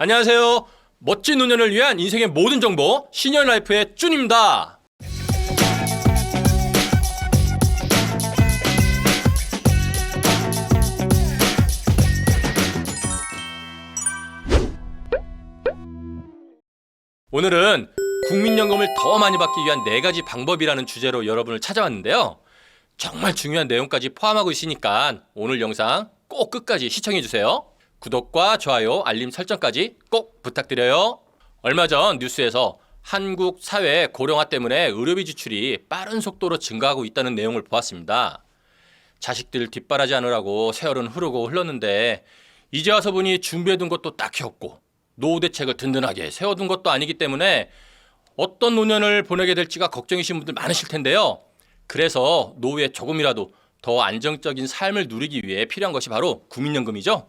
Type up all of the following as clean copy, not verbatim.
안녕하세요. 멋진 노년을 위한 인생의 모든 정보 시니어라이프의 쭌입니다. 오늘은 국민연금을 더 많이 받기 위한 4가지 방법이라는 주제로 여러분을 찾아왔는데요. 정말 중요한 내용까지 포함하고 있으니까 오늘 영상 꼭 끝까지 시청해주세요. 구독과 좋아요, 알림 설정까지 꼭 부탁드려요. 얼마 전 뉴스에서 한국 사회 고령화 때문에 의료비 지출이 빠른 속도로 증가하고 있다는 내용을 보았습니다. 자식들 뒷바라지 하느라고 세월은 흐르고 흘렀는데 이제 와서 보니 준비해둔 것도 딱히 없고 노후 대책을 든든하게 세워둔 것도 아니기 때문에 어떤 노년을 보내게 될지가 걱정이신 분들 많으실 텐데요. 그래서 노후에 조금이라도 더 안정적인 삶을 누리기 위해 필요한 것이 바로 국민연금이죠.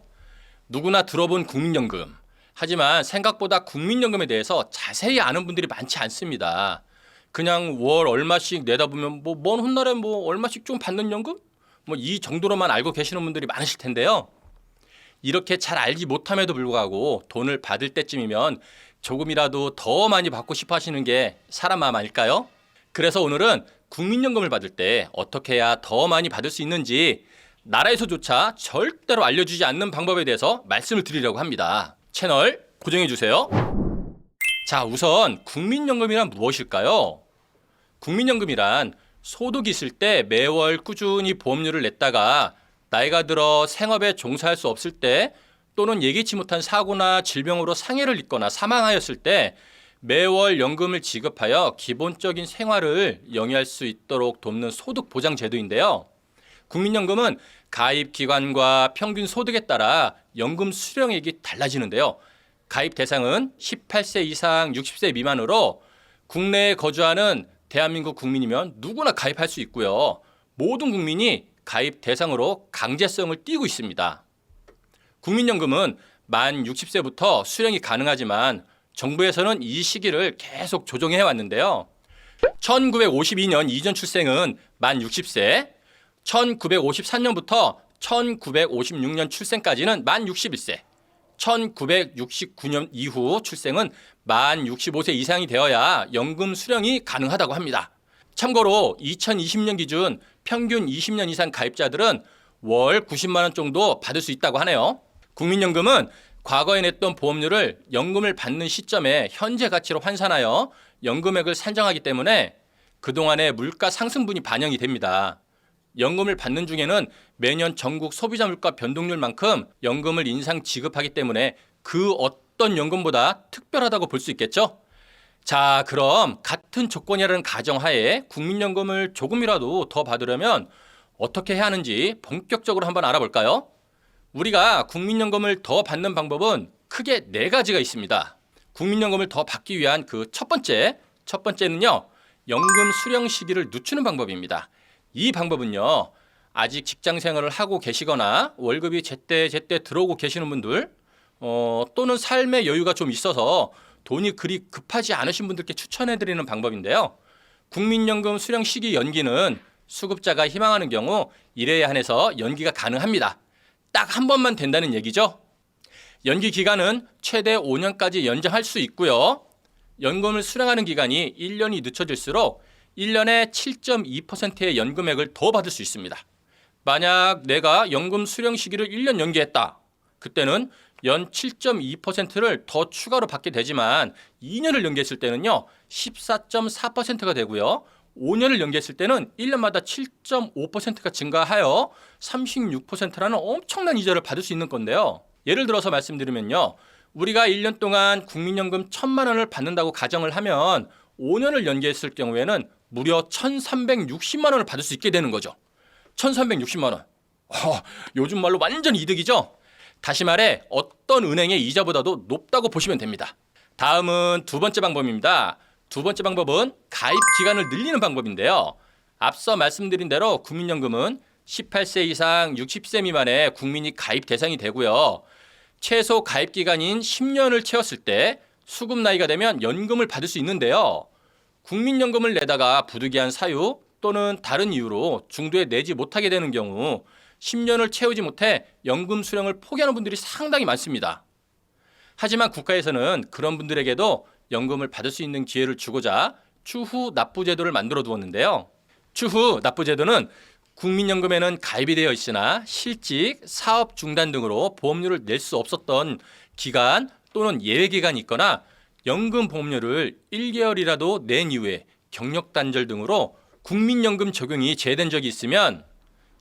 누구나 들어본 국민연금. 하지만 생각보다 국민연금에 대해서 자세히 아는 분들이 많지 않습니다. 그냥 월 얼마씩 내다보면 먼 훗날에 얼마씩 좀 받는 연금? 이 정도로만 알고 계시는 분들이 많으실 텐데요. 이렇게 잘 알지 못함에도 불구하고 돈을 받을 때쯤이면 조금이라도 더 많이 받고 싶어 하시는 게 사람 마음 아닐까요? 그래서 오늘은 국민연금을 받을 때 어떻게 해야 더 많이 받을 수 있는지 나라에서조차 절대로 알려주지 않는 방법에 대해서 말씀을 드리려고 합니다. 채널 고정해주세요. 자, 우선 국민연금이란 무엇일까요? 국민연금이란 소득이 있을 때 매월 꾸준히 보험료를 냈다가 나이가 들어 생업에 종사할 수 없을 때 또는 예기치 못한 사고나 질병으로 상해를 입거나 사망하였을 때 매월 연금을 지급하여 기본적인 생활을 영위할 수 있도록 돕는 소득 보장 제도인데요. 국민연금은 가입 기관과 평균 소득에 따라 연금 수령액이 달라지는데요. 가입 대상은 18세 이상 60세 미만으로 국내에 거주하는 대한민국 국민이면 누구나 가입할 수 있고요. 모든 국민이 가입 대상으로 강제성을 띠고 있습니다. 국민연금은 만 60세부터 수령이 가능하지만 정부에서는 이 시기를 계속 조정해 왔는데요. 1952년 이전 출생은 만 60세, 1953년부터 1956년 출생까지는 만 61세, 1969년 이후 출생은 만 65세 이상이 되어야 연금 수령이 가능하다고 합니다. 참고로 2020년 기준 평균 20년 이상 가입자들은 월 90만 원 정도 받을 수 있다고 하네요. 국민연금은 과거에 냈던 보험료를 연금을 받는 시점에 현재 가치로 환산하여 연금액을 산정하기 때문에 그동안의 물가 상승분이 반영이 됩니다. 연금을 받는 중에는 매년 전국 소비자 물가 변동률만큼 연금을 인상 지급하기 때문에 그 어떤 연금보다 특별하다고 볼 수 있겠죠? 자, 그럼 같은 조건이라는 가정하에 국민연금을 조금이라도 더 받으려면 어떻게 해야 하는지 본격적으로 한번 알아볼까요? 우리가 국민연금을 더 받는 방법은 크게 4가지가 있습니다. 국민연금을 더 받기 위한 그 첫 번째는요. 연금 수령 시기를 늦추는 방법입니다. 이 방법은요. 아직 직장 생활을 하고 계시거나 월급이 제때 들어오고 계시는 분들 또는 삶의 여유가 좀 있어서 돈이 그리 급하지 않으신 분들께 추천해드리는 방법인데요. 국민연금 수령 시기 연기는 수급자가 희망하는 경우 1회에 한해서 연기가 가능합니다. 딱 한 번만 된다는 얘기죠. 연기 기간은 최대 5년까지 연장할 수 있고요. 연금을 수령하는 기간이 1년이 늦춰질수록 1년에 7.2%의 연금액을 더 받을 수 있습니다. 만약 내가 연금 수령 시기를 1년 연기했다. 그때는 연 7.2%를 더 추가로 받게 되지만 2년을 연기했을 때는요. 14.4%가 되고요. 5년을 연기했을 때는 1년마다 7.5%가 증가하여 36%라는 엄청난 이자를 받을 수 있는 건데요. 예를 들어서 말씀드리면요. 우리가 1년 동안 국민연금 1,000만 원을 받는다고 가정을 하면 5년을 연기했을 경우에는 무려 1,360만 원을 받을 수 있게 되는 거죠. 1,360만 원. 요즘 말로 완전 이득이죠. 다시 말해 어떤 은행의 이자보다도 높다고 보시면 됩니다. 다음은 2번째 방법입니다. 2번째 방법은 가입 기간을 늘리는 방법인데요. 앞서 말씀드린 대로 국민연금은 18세 이상 60세 미만의 국민이 가입 대상이 되고요. 최소 가입 기간인 10년을 채웠을 때 수급 나이가 되면 연금을 받을 수 있는데요. 국민연금을 내다가 부득이한 사유 또는 다른 이유로 중도에 내지 못하게 되는 경우 10년을 채우지 못해 연금 수령을 포기하는 분들이 상당히 많습니다. 하지만 국가에서는 그런 분들에게도 연금을 받을 수 있는 기회를 주고자 추후 납부 제도를 만들어 두었는데요. 추후 납부 제도는 국민연금에는 가입이 되어 있으나 실직, 사업 중단 등으로 보험료를 낼 수 없었던 기간 또는 예외 기간이 있거나 연금 보험료를 1개월이라도 낸 이후에 경력 단절 등으로 국민연금 적용이 제외된 적이 있으면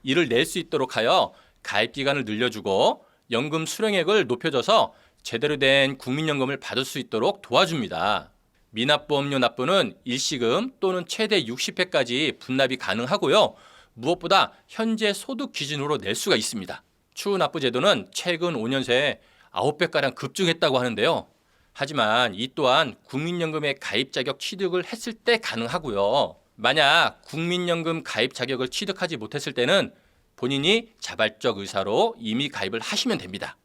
이를 낼 수 있도록 하여 가입 기간을 늘려주고 연금 수령액을 높여줘서 제대로 된 국민연금을 받을 수 있도록 도와줍니다. 미납보험료 납부는 일시금 또는 최대 60회까지 분납이 가능하고요. 무엇보다 현재 소득 기준으로 낼 수가 있습니다. 추후 납부 제도는 최근 5년 새에 9배가량 급증했다고 하는데요. 하지만 이 또한 국민연금의 가입 자격 취득을 했을 때 가능하고요. 만약 국민연금 가입 자격을 취득하지 못했을 때는 본인이 자발적 의사로 이미 가입을 하시면 됩니다.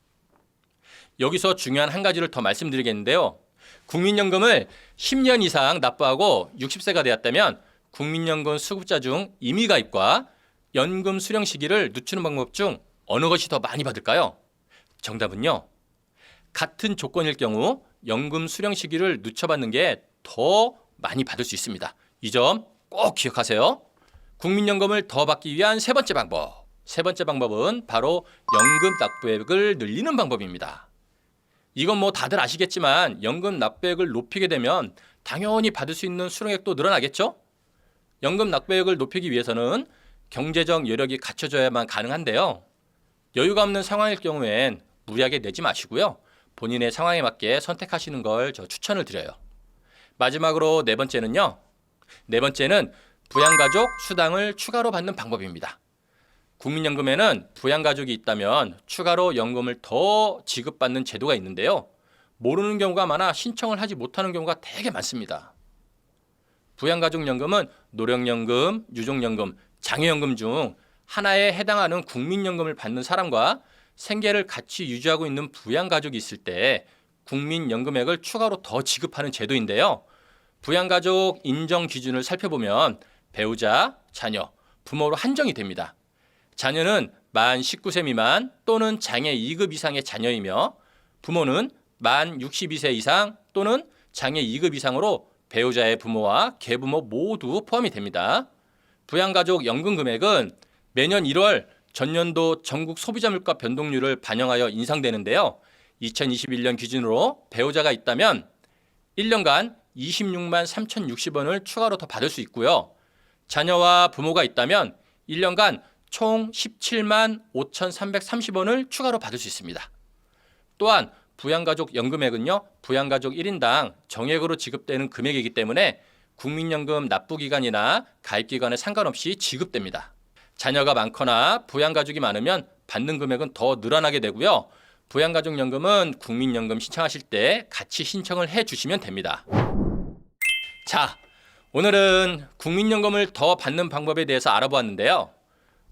여기서 중요한 한 가지를 더 말씀드리겠는데요. 국민연금을 10년 이상 납부하고 60세가 되었다면 국민연금 수급자 중 임의 가입과 연금 수령 시기를 늦추는 방법 중 어느 것이 더 많이 받을까요? 정답은요. 같은 조건일 경우 연금 수령 시기를 늦춰받는 게 더 많이 받을 수 있습니다. 이 점 꼭 기억하세요. 국민연금을 더 받기 위한 세 번째 방법. 세 번째 방법은 바로 연금 납부액을 늘리는 방법입니다. 이건 뭐 다들 아시겠지만 연금 납부액을 높이게 되면 당연히 받을 수 있는 수령액도 늘어나겠죠? 연금 납부액을 높이기 위해서는 경제적 여력이 갖춰져야만 가능한데요. 여유가 없는 상황일 경우엔 무리하게 내지 마시고요. 본인의 상황에 맞게 선택하시는 걸 저 추천을 드려요. 마지막으로 네 번째는요. 네 번째는 부양가족 수당을 추가로 받는 방법입니다. 국민연금에는 부양가족이 있다면 추가로 연금을 더 지급받는 제도가 있는데요. 모르는 경우가 많아 신청을 하지 못하는 경우가 되게 많습니다. 부양가족연금은 노령연금, 유족연금, 장애연금 중 하나에 해당하는 국민연금을 받는 사람과 생계를 같이 유지하고 있는 부양가족이 있을 때 국민연금액을 추가로 더 지급하는 제도인데요. 부양가족 인정 기준을 살펴보면 배우자, 자녀, 부모로 한정이 됩니다. 자녀는 만 19세 미만 또는 장애 2급 이상의 자녀이며 부모는 만 62세 이상 또는 장애 2급 이상으로 배우자의 부모와 계부모 모두 포함이 됩니다. 부양가족 연금 금액은 매년 1월 전년도 전국 소비자 물가 변동률을 반영하여 인상되는데요. 2021년 기준으로 배우자가 있다면 1년간 26만 3,060원을 추가로 더 받을 수 있고요. 자녀와 부모가 있다면 1년간 총 17만 5,330원을 추가로 받을 수 있습니다. 또한 부양가족 연금액은요. 부양가족 1인당 정액으로 지급되는 금액이기 때문에 국민연금 납부기간이나 가입기간에 상관없이 지급됩니다. 자녀가 많거나 부양가족이 많으면 받는 금액은 더 늘어나게 되고요. 부양가족연금은 국민연금 신청하실 때 같이 신청을 해주시면 됩니다. 자, 오늘은 국민연금을 더 받는 방법에 대해서 알아보았는데요.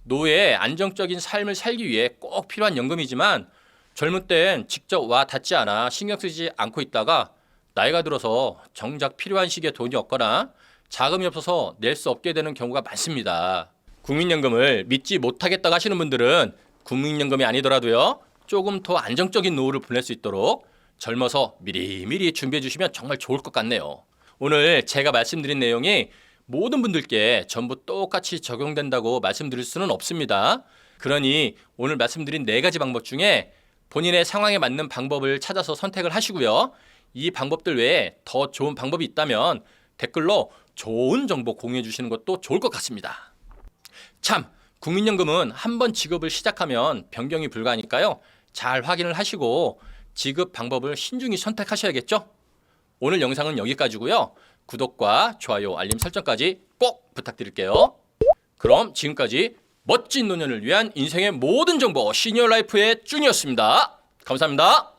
노후에 안정적인 삶을 살기 위해 꼭 필요한 연금이지만 젊은 땐 직접 와 닿지 않아 신경 쓰지 않고 있다가 나이가 들어서 정작 필요한 시기에 돈이 없거나 자금이 없어서 낼 수 없게 되는 경우가 많습니다. 국민연금을 믿지 못하겠다고 하시는 분들은 국민연금이 아니더라도요. 조금 더 안정적인 노후를 보낼 수 있도록 젊어서 미리미리 준비해 주시면 정말 좋을 것 같네요. 오늘 제가 말씀드린 내용이 모든 분들께 전부 똑같이 적용된다고 말씀드릴 수는 없습니다. 그러니 오늘 말씀드린 4가지 방법 중에 본인의 상황에 맞는 방법을 찾아서 선택을 하시고요. 이 방법들 외에 더 좋은 방법이 있다면 댓글로 좋은 정보 공유해 주시는 것도 좋을 것 같습니다. 참, 국민연금은 한번 지급을 시작하면 변경이 불가하니까요. 잘 확인을 하시고 지급 방법을 신중히 선택하셔야겠죠? 오늘 영상은 여기까지고요. 구독과 좋아요, 알림 설정까지 꼭 부탁드릴게요. 그럼 지금까지 멋진 노년을 위한 인생의 모든 정보 시니어 라이프의 쭌이었습니다. 감사합니다.